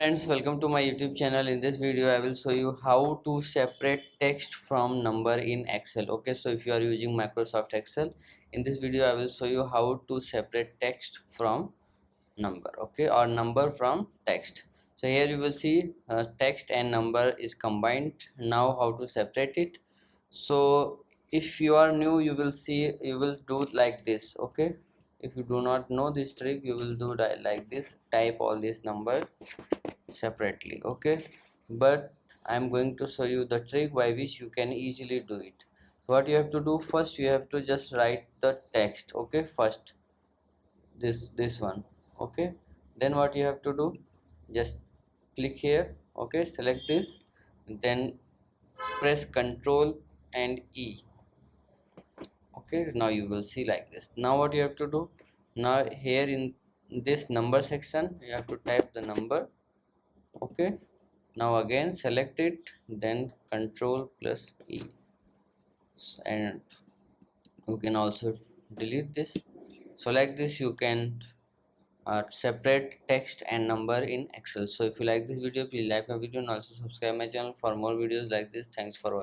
Friends, welcome to my YouTube channel. In this video I will show you how to separate text from number in Excel. Okay, so if you are using Microsoft Excel, in this video I will show you how to separate text from number, okay, or number from text. So here you will see text and number is combined. Now how to separate it. So if you are new, you will see, you will do like this. Okay, if you do not know this trick, you will do like this. Type all these numbers separately. Okay, but I'm going to show you the trick by which you can easily do it. So what you have to do, first you have to just write the text. Okay, first this one. Okay, then what you have to do, just click here. Okay, select this, then press Ctrl and E. Okay, now you will see like this. Now what you have to do, now here in this number section you have to type the number. Okay, now again select it, then Ctrl plus E, and you can also delete this. So like this you can separate text and number in Excel. So if you like this video, please like my video and also subscribe my channel for more videos like this. Thanks for watching.